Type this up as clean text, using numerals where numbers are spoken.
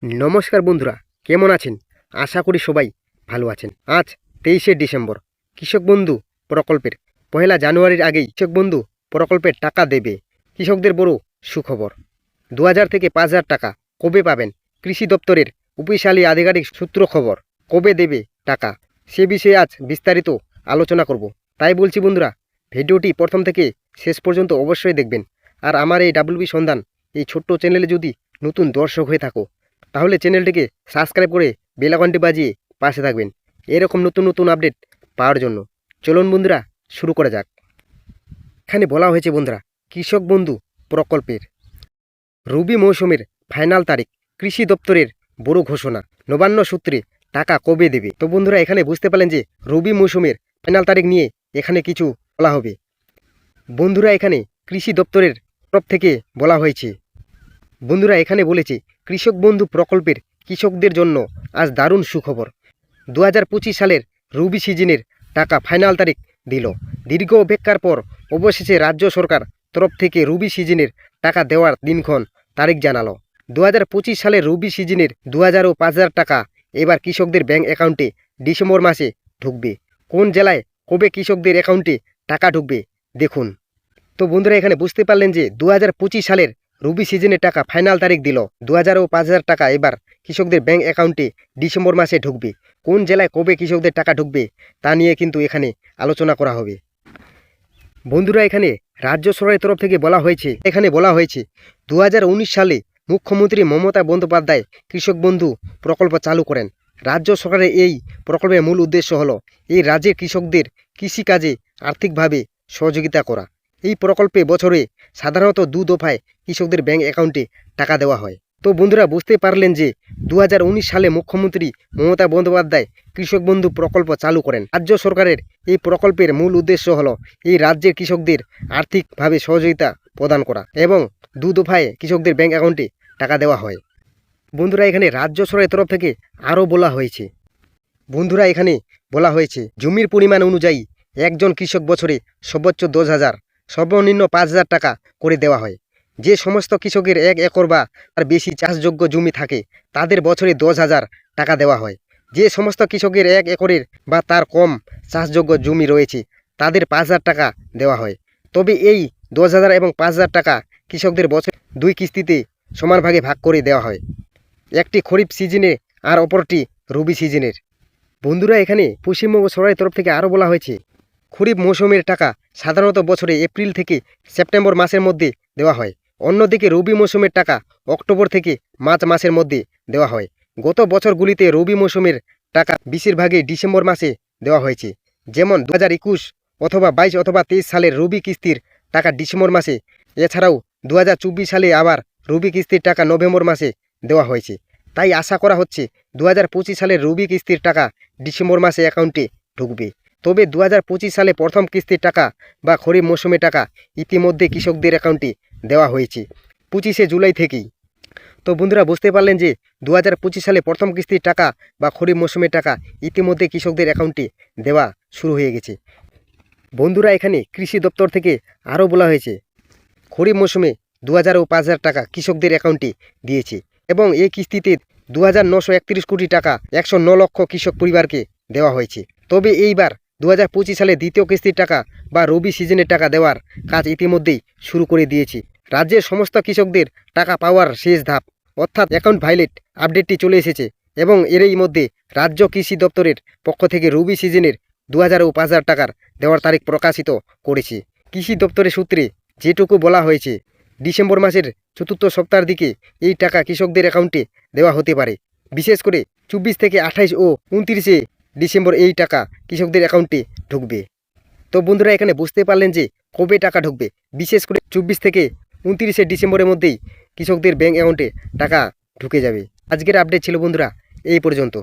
নমস্কার বন্ধুরা, কেমন আছেন? আশা করি সবাই ভালো আছেন। আজ 23শে ডিসেম্বর কৃষক বন্ধু প্রকল্পের 1লা জানুয়ারির আগেই কৃষক বন্ধু প্রকল্পের টাকা দেবে। কৃষকদের বড় সুখবর। 2000 থেকে 5000 টাকা কবে পাবেন? কৃষি দপ্তরের অফিসিয়ালি আধিকারিক সূত্র খবর। কবে দেবে টাকা সে বিষয়ে আজ বিস্তারিত আলোচনা করব। তাই বলছি বন্ধুরা, ভিডিওটি প্রথম থেকে শেষ পর্যন্ত অবশ্যই দেখবেন। আর আমার এই ডাব্লিউবি সন্ধান এই ছোট্ট চ্যানেলে যদি নতুন দর্শক হয়ে থাকো তাহলে চ্যানেলটিকে সাবস্ক্রাইব করে বেল আইকনটি বাজিয়ে পাশে থাকবেন এরকম নতুন নতুন আপডেট পাওয়ার জন্য। চলুন বন্ধুরা, শুরু করা যাক। এখানে বলা হয়েছে বন্ধুরা, কৃষক বন্ধু প্রকল্পের রবি মৌসুমের ফাইনাল তারিখ। কৃষি দপ্তরের বড় ঘোষণা। নবান্ন সূত্রে টাকা কবে দেবে? তো বন্ধুরা, এখানে বুঝতে পারলেন যে রবি মৌসুমের ফাইনাল তারিখ নিয়ে এখানে কিছু বলা হবে। বন্ধুরা, এখানে কৃষি দপ্তরের তরফ থেকে বলা হয়েছে। বন্ধুরা, এখানে বলেছে কৃষক বন্ধু প্রকল্পের কৃষকদের জন্য আজ দারুণ সুখবর। 2025 সালের রবি সিজনের টাকা ফাইনাল তারিখ দিল। দীর্ঘ অপেক্ষার পর অবশেষে রাজ্য সরকার তরফ থেকে রবি সিজনের টাকা দেওয়ার দিনক্ষণ তারিখ জানালো। 2025 সালের রবি সিজনের 2000 ও 5000 টাকা এবার কৃষকদের ব্যাংক অ্যাকাউন্টে ডিসেম্বর মাসে ঢুকবে। কোন জেলায় কবে কৃষকদের অ্যাকাউন্টে টাকা ঢুকবে দেখুন। তো বন্ধুরা, এখানে বুঝতে পারলেন যে 2025 সালের রবি সিজনের টাকা ফাইনাল তারিখ দিল। 2000 ও 5000 টাকা এবার কৃষকদের ব্যাংক অ্যাকাউন্টে ডিসেম্বর মাসে ঢুকবে। কোন জেলায় কবে কৃষকদের টাকা ঢুকবে তা নিয়ে কিন্তু এখানে আলোচনা করা হবে। বন্ধুরা, এখানে রাজ্য সরকারের তরফ থেকে বলা হয়েছে 2019 সালে মুখ্যমন্ত্রী মমতা বন্দ্যোপাধ্যায় কৃষক বন্ধু প্রকল্প চালু করেন। রাজ্য সরকারের এই প্রকল্পের মূল উদ্দেশ্য হলো এই রাজ্যের কৃষকদের কৃষিকাজে আর্থিকভাবে সহযোগিতা করা। এই প্রকল্পে বছরে সাধারণত 2 দফায় কৃষকদের ব্যাংক অ্যাকাউন্টে টাকা দেওয়া হয়। তো বন্ধুরা, বুঝতে পারলেন যে 2019 সালে মুখ্যমন্ত্রী মমতা বন্দ্যোপাধ্যায় কৃষক বন্ধু প্রকল্প চালু করেন। রাজ্য সরকারের এই প্রকল্পের মূল উদ্দেশ্য হলো এই রাজ্যের কৃষকদের আর্থিকভাবে সহযোগিতা প্রদান করা এবং 2 দফায় কৃষকদের ব্যাংক অ্যাকাউন্টে টাকা দেওয়া হয়। বন্ধুরা, এখানে রাজ্য সরকারের তরফ থেকে আরও বলা হয়েছে জমির পরিমাণ অনুযায়ী একজন কৃষক বছরে সর্বোচ্চ 10,000 সর্বনিম্ন 5,000 টাকা করে দেওয়া হয়। যে সমস্ত কৃষকের 1 একর বা তার বেশি চাষযোগ্য জমি থাকে তাদের বছরে 10,000 টাকা দেওয়া হয়। যে সমস্ত কৃষকের 1 একরের বা তার কম চাষযোগ্য জমি রয়েছে তাদের 5,000 টাকা দেওয়া হয়। তবে এই 10,000 এবং 5,000 টাকা কৃষকদের বছর 2 কিস্তিতে সমান ভাগে ভাগ করে দেওয়া হয়, একটি খরিফ সিজনে আর অপরটি রবি সিজনের। বন্ধুরা, এখানে পশ্চিমবঙ্গ সরকারের তরফ থেকে আরও বলা হয়েছে খরিফ মৌসুমের টাকা সাধারণত বছরে এপ্রিল থেকে সেপ্টেম্বর মাসের মধ্যে দেওয়া হয়। অন্যদিকে রবি মৌসুমের টাকা অক্টোবর থেকে মার্চ মাসের মধ্যে দেওয়া হয়। গত বছরগুলিতে রবি মৌসুমের টাকা বেশিরভাগই ডিসেম্বর মাসে দেওয়া হয়েছে, যেমন 2021 অথবা 22 অথবা 23 সালের রবি কিস্তির টাকা ডিসেম্বর মাসে। এছাড়াও 2024 সালে আবার রবি কিস্তির টাকা নভেম্বর মাসে দেওয়া হয়েছে। তাই আশা করা হচ্ছে 2025 সালের রবি কিস্তির টাকা ডিসেম্বর মাসে অ্যাকাউন্টে ঢুকবে। তবে 2025 সালে প্রথম কিস্তির টাকা বা খরিফ মৌসুমে টাকা ইতিমধ্যে কৃষকদের অ্যাকাউন্টে দেওয়া হয়েছে 25শে জুলাই থেকেই। তো বন্ধুরা, বুঝতে পারলেন যে 2025 সালে প্রথম কিস্তির টাকা বা খরিফ মৌসুমের টাকা ইতিমধ্যে কৃষকদের অ্যাকাউন্টে দেওয়া শুরু হয়ে গেছে। বন্ধুরা, এখানে কৃষি দপ্তর থেকে আরও বলা হয়েছে খরিফ মৌসুমে 2000 ও 5000 টাকা কৃষকদের অ্যাকাউন্টে দিয়েছে এবং এই কিস্তিতে 2,931 কোটি টাকা 109 লক্ষ কৃষক পরিবারকে দেওয়া হয়েছে। তবে এইবার 2025 সালে দ্বিতীয় কিস্তির টাকা বা রবি সিজনের টাকা দেওয়ার কাজ ইতিমধ্যেই শুরু করে দিয়েছে। রাজ্যের সমস্ত কৃষকদের টাকা পাওয়ার শেষ ধাপ অর্থাৎ অ্যাকাউন্ট ভাইলেট আপডেটটি চলে এসেছে এবং এরই মধ্যে রাজ্য কৃষি দপ্তরের পক্ষ থেকে রবি সিজনের 2000 ও 5000 টাকার দেওয়ার তারিখ প্রকাশিত করেছে। কৃষি দপ্তরের সূত্রে যেটুকু বলা হয়েছে, ডিসেম্বর মাসের চতুর্থ সপ্তাহের দিকে এই টাকা কৃষকদের অ্যাকাউন্টে দেওয়া হতে পারে। বিশেষ করে 24 থেকে 28 ও 29শে ডিসেম্বর এই টাকা কৃষকদের অ্যাকাউন্টে ঢুকবে। তো বন্ধুরা, এখানে বুঝতে পারলেন যে কবে টাকা ঢুকবে। বিশেষ করে 24 থেকে 29শে ডিসেম্বরের মধ্যেই কৃষকদের ব্যাংক অ্যাকাউন্টে টাকা ঢুকে যাবে। আজকের আপডেট ছিল বন্ধুরা এই পর্যন্ত।